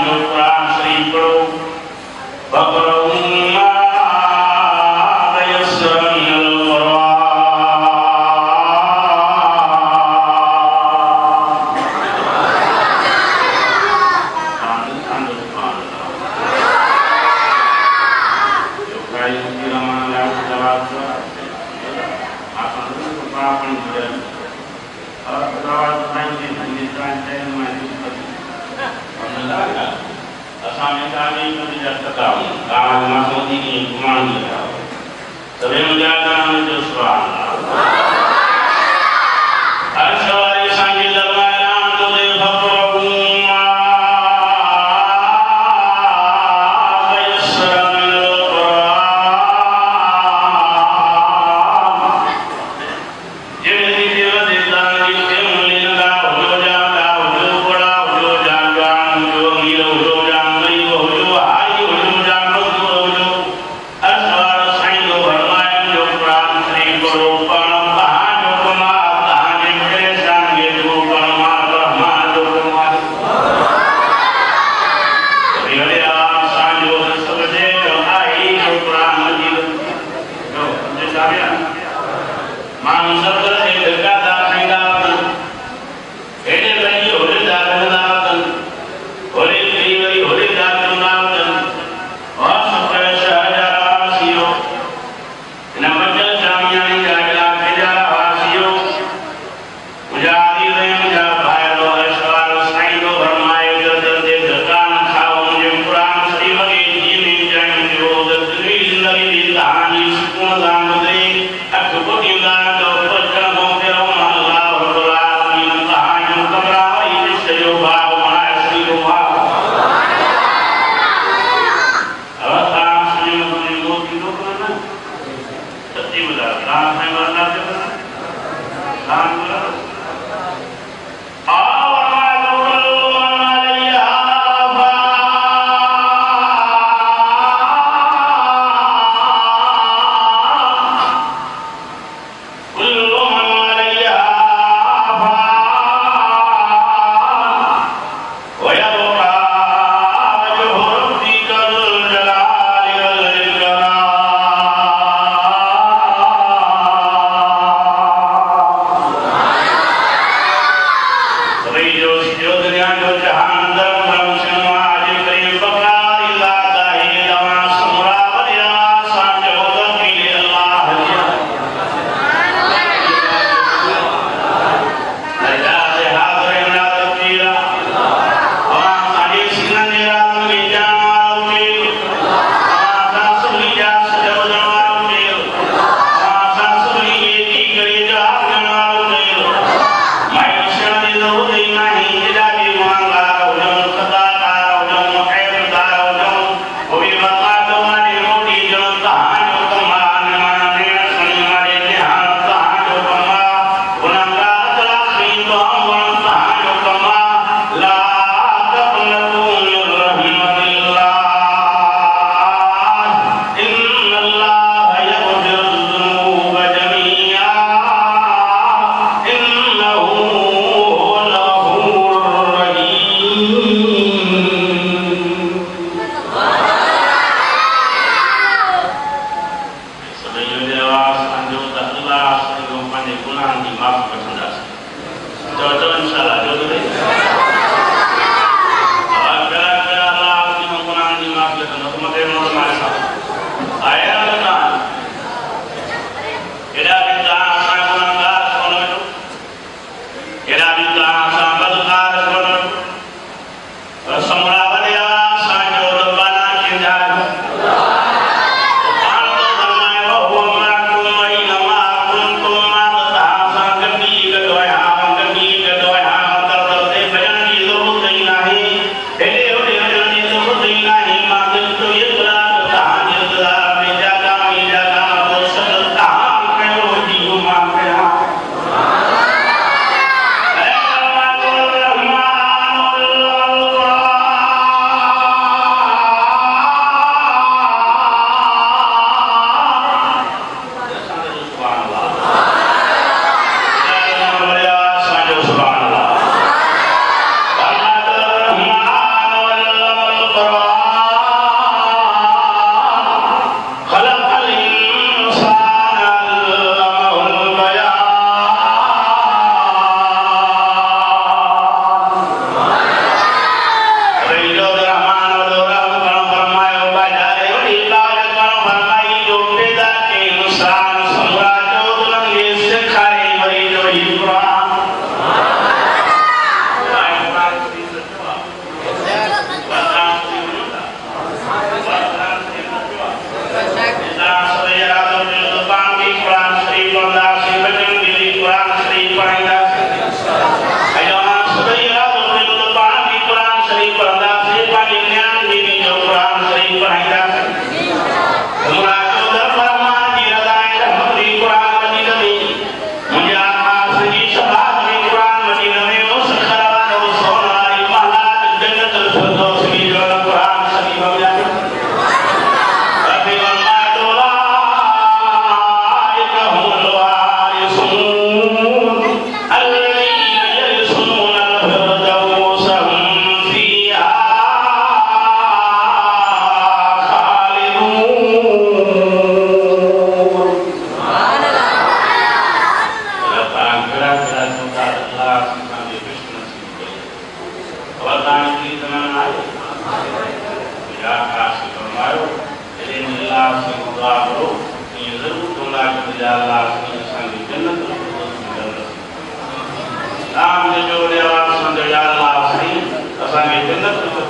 जो कुरान शरीफ पढ़ो बकरउम्मा तयस्सरल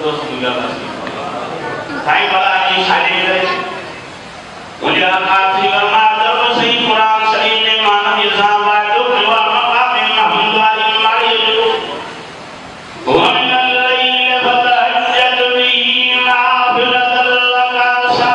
तो समझा बस साईं बालाजी शादी करे मुझे आखिरी वर्मा दर सही कुरान शरीफ में मानव इंसान वाजो विवाह मकाम में महमूद वाली मारी जो वमन लैल फतहज्जत बिही नाफिलतल लक सा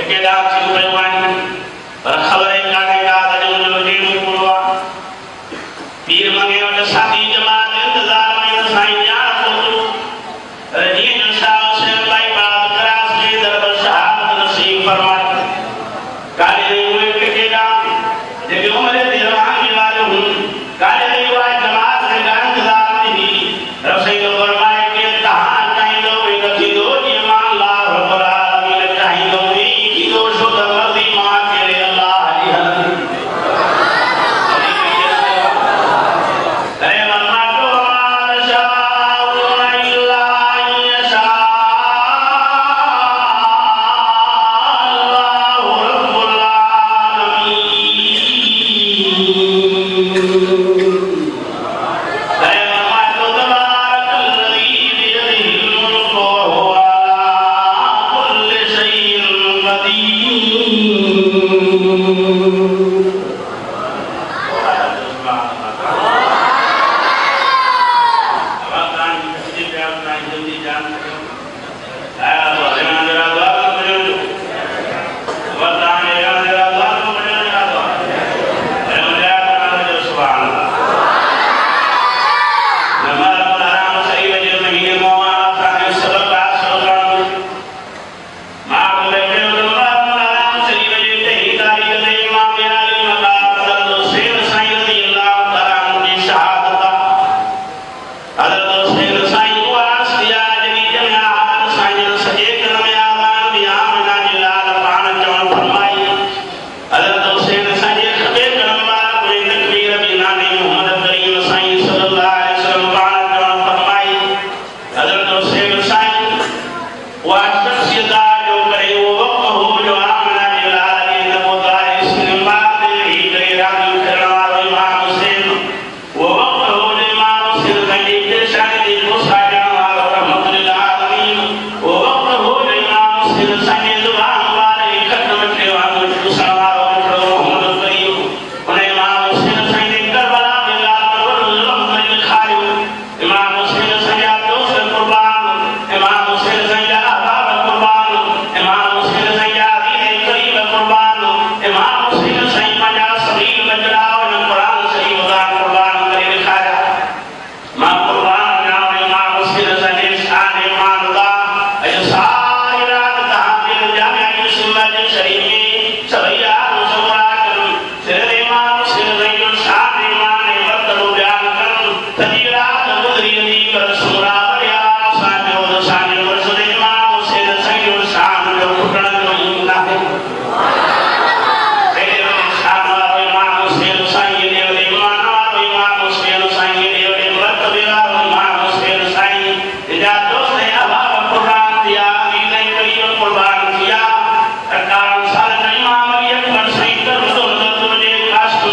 ठेकेदार थी पियो आहिनि पर ख़बर ई कान्हे का त मुंहिंजो ॾिणु पूरो आहे पीर मङे वटि सादी जमात इंतज़ार में साईं ॼाण पहुतो पर ॾींहं जो शाह हुसैन भाई बात करास जे दरबार शहादत नसीब फरमाए काले उहे ठेकेदार जेके उमिरि ते रहांगे वारे हुन काले उहा जमात जे इंतज़ार में ही रसूल फरमाए कि तहां चाहींदो उहे न थींदो जीअं मां अल्लाह रब्बुल आलमीन चाहींदो उहे ई थींदो छो त मर्ज़ी मां कहिड़े अल्लाह जी हलंदी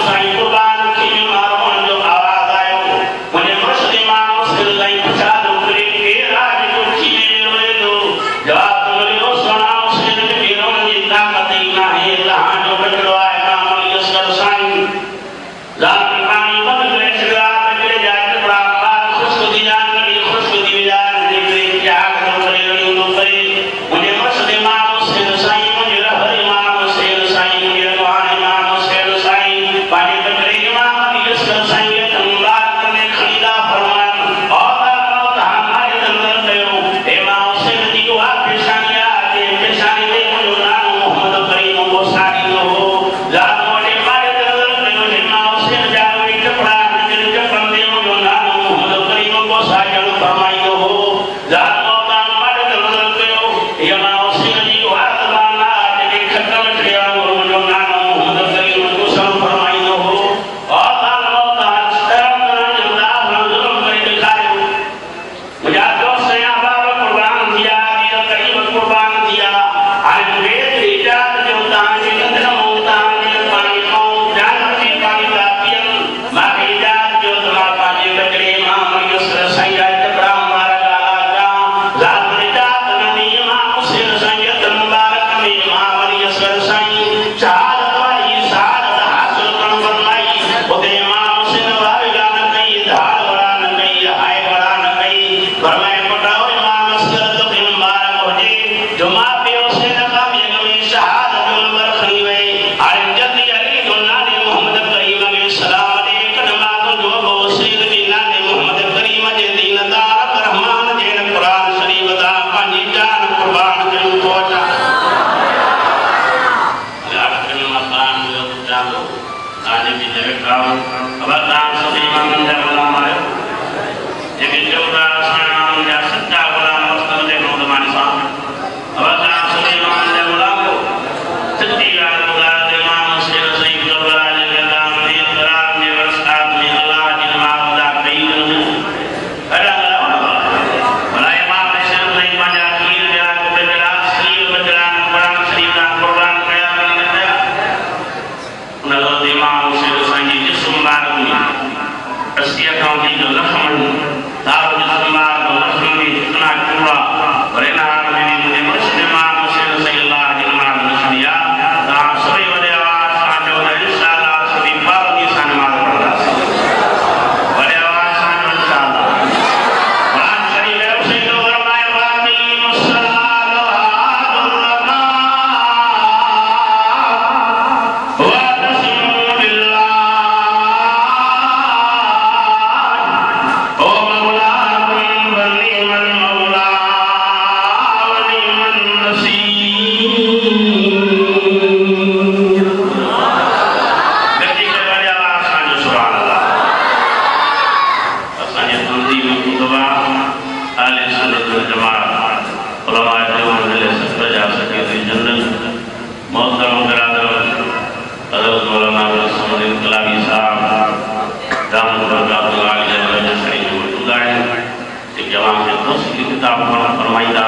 साईं कुर्बान थी मारो आज भी जगह काम अब दान सभी मन जब गुलाम आए ये जोड़ा सामान जा सच्चा गुलाम मस्तक दे नो दमानी साहब अब दान सभी मन जब गुलाम को सच्ची यार गुलाम दे मान से सही कबरा जे दान दे करार ने वरसात में अल्लाह जिन मावदा कई अड़ा भला इमाम ने से नहीं माजा खीर या को बेला सीर बजरा कुरान शरीफ का कुरान कया ने नलो इमाम से सही जिस्म बार में असिया का की जो लखमन दार जिस्म बार को लखमन में इतना पूरा और इन हाल में भी मुस्लिम इमाम से सही अल्लाह जिन मार नशनिया दा सभी बड़े आवाज साजो इंशाअल्लाह सभी बार की सन्मान करना बड़े आवाज साजो इंशाअल्लाह कुरान शरीफ में उसे जो फरमाया वाकी मुसल्लातु हादुल्लमा वा तस्मु बिल्लाह ओ मौलाकुम वनिमल मौला वनिमन नसीर गति के बड़े आवाज साजो सुभान अल्लाह असांजे तंजीम खुतबा आले सुन्नत वल जमात उलमा देवबंद ले सत्र जा सके जनरल मोहतरम बिरादर हजरत मौलाना समद इनकलाबी साहब दामद बरकातुल्लाह अलैहि वसल्लम शरीफ मौजूद है एक जवान के दोस्त की किताब फरमाइदा